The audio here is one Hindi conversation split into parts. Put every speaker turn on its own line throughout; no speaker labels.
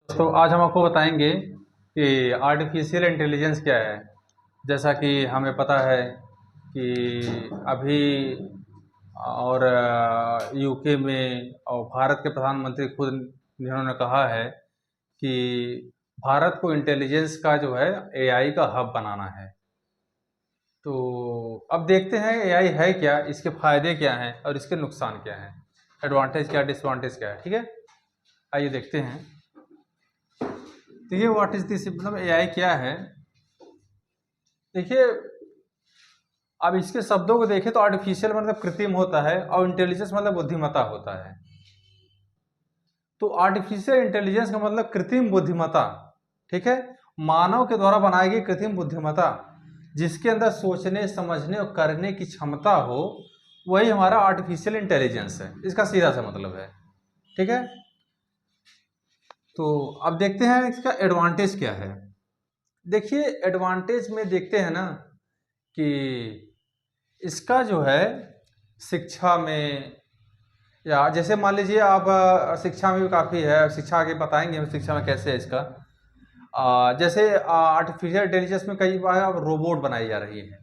तो आज हम आपको बताएंगे कि आर्टिफिशियल इंटेलिजेंस क्या है। जैसा कि हमें पता है कि अभी और यूके में और भारत के प्रधानमंत्री खुद जिन्होंने कहा है कि भारत को इंटेलिजेंस का जो है एआई का हब बनाना है। तो अब देखते हैं एआई है क्या, इसके फायदे क्या हैं और इसके नुकसान क्या हैं, एडवांटेज क्या, डिसएडवांटेज क्या है। ठीक है, आइए देखते हैं। तो ये व्हाट इज दिस, मतलब एआई क्या है। देखिए, अब इसके शब्दों को देखें तो आर्टिफिशियल मतलब कृत्रिम होता है और इंटेलिजेंस मतलब बुद्धिमत्ता होता है। तो आर्टिफिशियल इंटेलिजेंस का मतलब कृत्रिम बुद्धिमत्ता। ठीक है, मानव के द्वारा बनाई गई कृत्रिम बुद्धिमत्ता जिसके अंदर सोचने, समझने और करने की क्षमता हो, वही हमारा आर्टिफिशियल इंटेलिजेंस है। इसका सीधा सा मतलब है। ठीक है, तो अब देखते हैं इसका एडवांटेज क्या है। देखिए, एडवांटेज में देखते हैं ना कि इसका जो है शिक्षा में, या जैसे मान लीजिए आप शिक्षा में भी काफ़ी है, शिक्षा आगे बताएंगे हम शिक्षा में कैसे है इसका। जैसे आर्टिफिशियल इंटेलिजेंस में कई बार अब रोबोट बनाई जा रही है।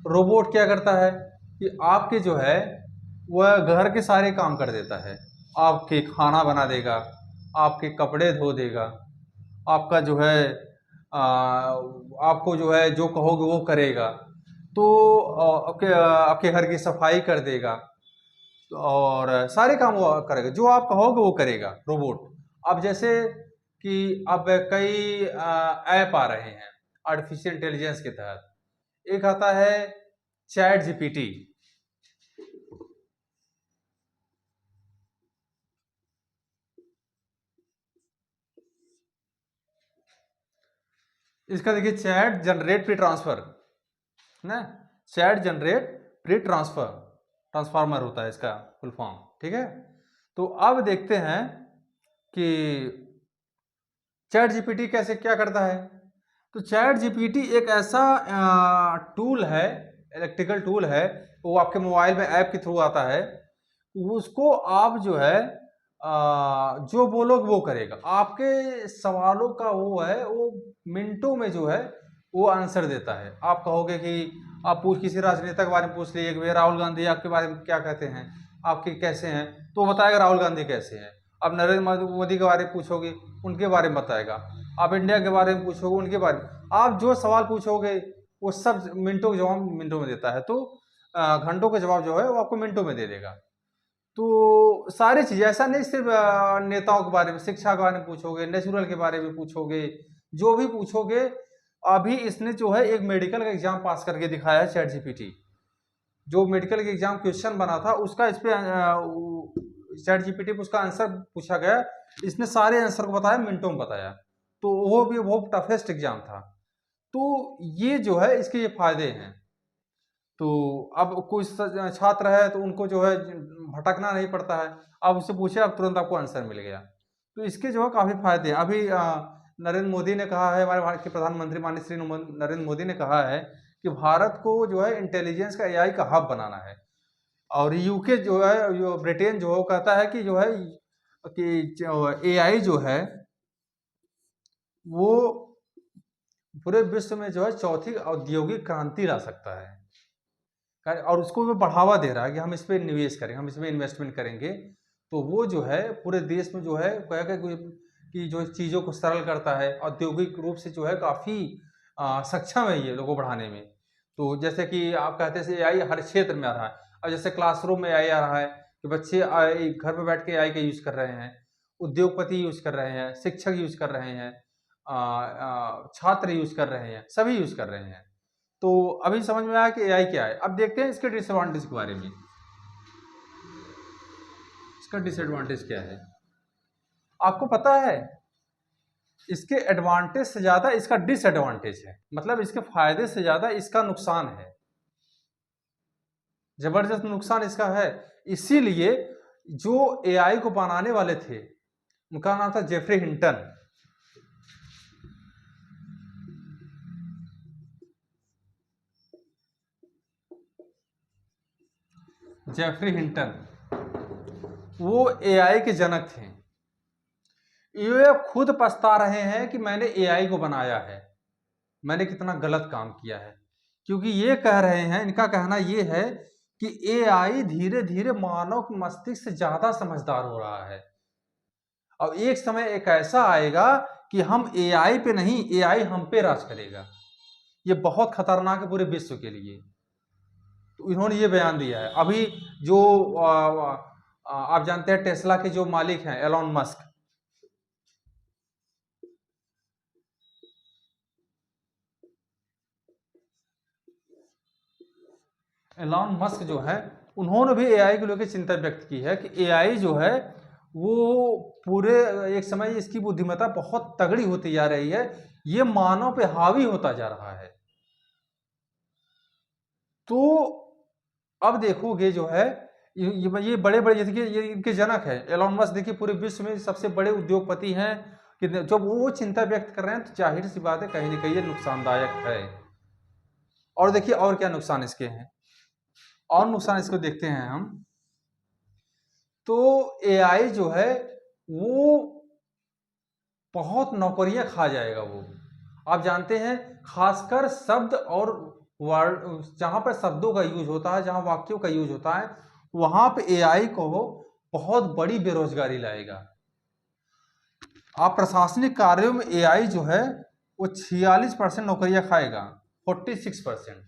रोबोट क्या करता है कि आपके जो है वह घर के सारे काम कर देता है। आपके खाना बना देगा, आपके कपड़े धो देगा, आपका जो है आपको जो है जो कहोगे वो करेगा। तो आपके आपके घर की सफाई कर देगा और सारे काम वो करेगा, जो आप कहोगे वो करेगा रोबोट। अब जैसे कि अब कई ऐप आ रहे हैं आर्टिफिशियल इंटेलिजेंस के तहत। एक आता है चैट जीपीटी। इसका देखिए, चैट जनरेट प्री ट्रांसफर ना, chat generate pre transfer, transformer होता है इसका फुल फॉर्म। ठीक है, तो अब देखते हैं कि चैट जीपीटी कैसे क्या करता है। तो चैट जीपीटी एक ऐसा टूल है, इलेक्ट्रिकल टूल है, वो आपके मोबाइल में ऐप के थ्रू आता है। उसको आप जो है जो बोलोगे वो करेगा। आपके सवालों का वो है, वो मिनटों में जो है वो आंसर देता है। आप कहोगे कि आप पूछ किसी राजनेता के बारे में पूछ लीजिए कि भैया राहुल गांधी आपके बारे में क्या कहते हैं, आपके कैसे हैं, तो वो बताएगा राहुल गांधी कैसे हैं। अब नरेंद्र मोदी के बारे में पूछोगे, उनके बारे में बताएगा। आप इंडिया के बारे में पूछोगे, उनके बारे में। आप जो सवाल पूछोगे वो सब मिनटों के जवाब मिनटों में देता है। तो घंटों का जवाब जो है वो आपको मिनटों में दे देगा। तो सारी चीज़ें, ऐसा नहीं सिर्फ नेताओं के बारे में, शिक्षा के बारे में पूछोगे, नेचुरल के बारे में पूछोगे, जो भी पूछोगे। अभी इसने जो है एक मेडिकल का एग्जाम पास करके दिखाया है चैट जीपीटी। जो मेडिकल के एग्जाम क्वेश्चन बना था उसका इस पे चैट जीपीटी पे उसका आंसर पूछा गया, इसने सारे आंसर को बताया, मिनटों में बताया। तो वो भी बहुत टफेस्ट एग्जाम था। तो ये जो है इसके ये फायदे हैं। तो अब कोई छात्र है तो उनको जो है भटकना नहीं पड़ता है। आप उससे पूछे, आप तुरंत आपको आंसर मिल गया। तो इसके जो है काफी फायदे हैं। अभी नरेंद्र मोदी ने कहा है, हमारे भारत के प्रधानमंत्री माननीय श्री नरेंद्र मोदी ने कहा है कि भारत को जो है इंटेलिजेंस का एआई का हब बनाना है। और यूके जो है, जो ब्रिटेन जो है वो कहता है कि जो है कि एआई जो है वो पूरे विश्व में जो है चौथी औद्योगिक क्रांति ला सकता है। और उसको वो बढ़ावा दे रहा है कि हम इस पे निवेश करेंगे, हम इसमें इन्वेस्टमेंट करेंगे। तो वो जो है पूरे देश में जो है कहेगा कि जो चीज़ों को सरल करता है, औद्योगिक रूप से जो है काफ़ी सक्षम है ये लोगों को बढ़ाने में। तो जैसे कि आप कहते हैं एआई हर क्षेत्र में आ रहा है। अब जैसे क्लासरूम में एआई आ रहा है कि बच्चे घर पे बैठ के एआई का यूज़ कर रहे हैं, उद्योगपति यूज़ कर रहे हैं, शिक्षक यूज़ कर रहे हैं, छात्र यूज़ कर रहे हैं, सभी यूज़ कर रहे हैं। तो अभी समझ में आया कि एआई क्या है। अब देखते हैं इसके डिसएडवांटेज के बारे में। इसका डिसएडवांटेज क्या है आपको पता है। इसके एडवांटेज से ज्यादा इसका डिसएडवांटेज है, मतलब इसके फायदे से ज्यादा इसका नुकसान है। जबरदस्त नुकसान इसका है। इसीलिए जो एआई को बनाने वाले थे उनका नाम था जेफरी हिंटन। जेफरी हिंटन वो एआई के जनक थे। ये खुद पछता रहे हैं कि मैंने एआई को बनाया है, मैंने कितना गलत काम किया है, क्योंकि ये कह रहे हैं, इनका कहना ये है कि एआई धीरे धीरे मानव मस्तिष्क से ज्यादा समझदार हो रहा है। अब एक समय एक ऐसा आएगा कि हम एआई पे नहीं, एआई हम पे राज करेगा। ये बहुत खतरनाक है पूरे विश्व के लिए। तो इन्होंने ये बयान दिया है। अभी जो आप जानते हैं टेस्ला के जो मालिक हैं एलॉन मस्क, एलॉन मस्क जो है, उन्होंने भी एआई को लेकर चिंता व्यक्त की है कि एआई जो है वो पूरे एक समय इसकी बुद्धिमत्ता बहुत तगड़ी होती जा रही है, ये मानव पे हावी होता जा रहा है। तो अब देखोगे जो है ये बड़े बड़े, जैसे कि ये इनके जनक है एलॉन मस्क, देखिए पूरे विश्व में सबसे बड़े उद्योगपति हैं कि जब वो चिंता व्यक्त कर रहे हैं तो जाहिर सी बात है कहीं ना कहीं ये नुकसानदायक है। और देखिए और क्या नुकसान इसके हैं, और नुकसान इसको देखते हैं हम। तो एआई जो है वो बहुत नौकरियां खा जाएगा वो। आप जानते हैं खासकर शब्द और वर्ड, जहां पर शब्दों का यूज होता है, जहां वाक्यों का यूज होता है, वहां पे एआई को बहुत बड़ी बेरोजगारी लाएगा। आप प्रशासनिक कार्यों में एआई जो है वो 46% नौकरियां खाएगा, 46%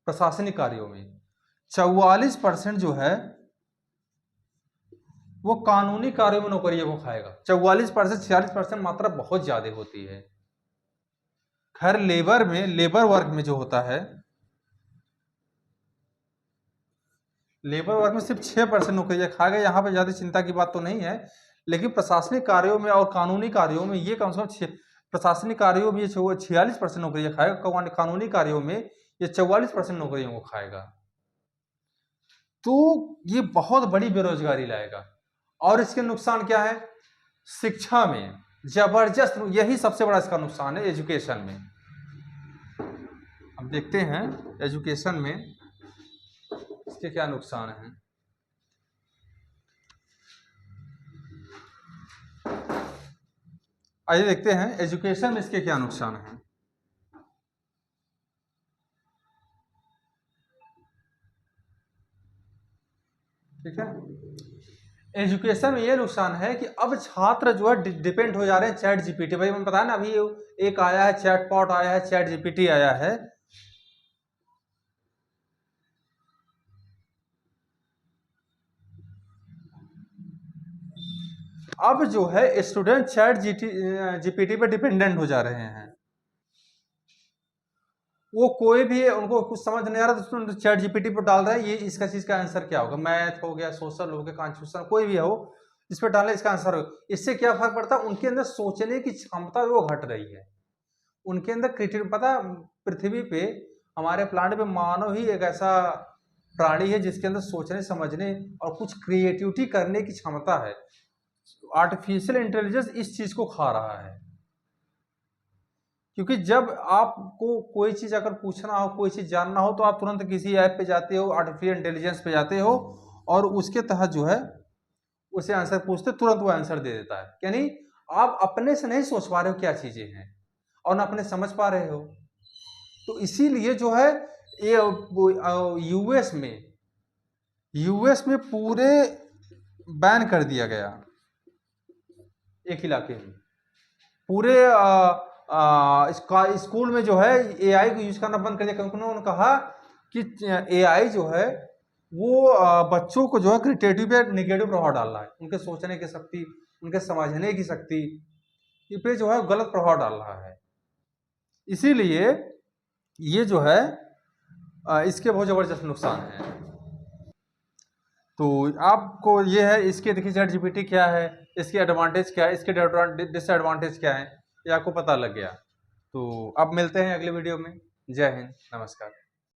प्रशासनिक कार्यों में। 44% जो है वो कानूनी कार्यों में नौकरियों को खाएगा। 44%, 46% मात्रा बहुत ज्यादा होती है। खैर लेबर में, लेबर वर्क में जो होता है, लेबर वर्क में सिर्फ 6% नौकरियां खाएगा। यहाँ पे ज्यादा चिंता की बात तो नहीं है, लेकिन प्रशासनिक कार्यों में और कानूनी कार्यों में ये कम से कम प्रशासनिक कार्यों में ये 46% नौकरियां खाएगा, कानूनी कार्यों में ये 44% नौकरियों को खाएगा। तो ये बहुत बड़ी बेरोजगारी लाएगा। और इसके नुकसान क्या है? शिक्षा में जबरदस्त, यही सबसे बड़ा इसका नुकसान है एजुकेशन में। हम देखते हैं एजुकेशन में इसके क्या नुकसान हैं। आइए देखते हैं एजुकेशन में इसके क्या नुकसान हैं। ठीक है, एजुकेशन में ये नुकसान है कि अब छात्र जो है डिपेंड हो जा रहे हैं चैट जीपीटी। भाई मैंने बताया ना, अभी एक आया है चैटबॉट, आया है चैट जीपीटी आया है। अब जो है स्टूडेंट चैट जीपीटी पे डिपेंडेंट हो जा रहे हैं। वो कोई भी उनको कुछ समझ नहीं आ रहा तो चैट जीपीटी पर डाल रहा है, ये इसका चीज का आंसर क्या होगा, मैथ हो गया, सोशल हो गया, कॉन्स्टिट्यूशन, कोई भी हो, इस पर डालने इसका आंसर होगा। इससे क्या फर्क पड़ता है? उनके अंदर सोचने की क्षमता वो घट रही है। उनके अंदर क्रिएटिव, पता, पृथ्वी पे हमारे प्लांट पे मानव ही एक ऐसा प्राणी है जिसके अंदर सोचने, समझने और कुछ क्रिएटिविटी करने की क्षमता है। आर्टिफिशियल इंटेलिजेंस इस चीज को खा रहा है। क्योंकि जब आपको कोई चीज अगर पूछना हो, कोई चीज जानना हो, तो आप तुरंत किसी ऐप पे जाते हो, आर्टिफिशियल इंटेलिजेंस पे जाते हो और उसके तहत जो है उसे आंसर पूछते, तुरंत वो आंसर दे देता है। यानी आप अपने से नहीं सोच पा रहे हो क्या चीजें हैं और ना अपने समझ पा रहे हो। तो इसीलिए जो है ये यूएस में पूरे बैन कर दिया गया, एक इलाके में पूरे स्कूल में जो है एआई को यूज करना बंद कर दिया, क्योंकि उन्होंने कहा कि एआई जो है वो बच्चों को जो है क्रिएटिव पे निगेटिव प्रभाव डाल रहा है, उनके सोचने की शक्ति, उनके समझने की शक्ति पे जो है गलत प्रभाव डाल रहा है। इसीलिए ये जो है इसके बहुत जबरदस्त नुकसान है। तो आपको ये है, इसके देखिए चैट जीपीटी क्या है, इसके एडवांटेज क्या है, इसके डिसएडवांटेज क्या है, ये आपको पता लग गया। तो अब मिलते हैं अगले वीडियो में। जय हिंद, नमस्कार।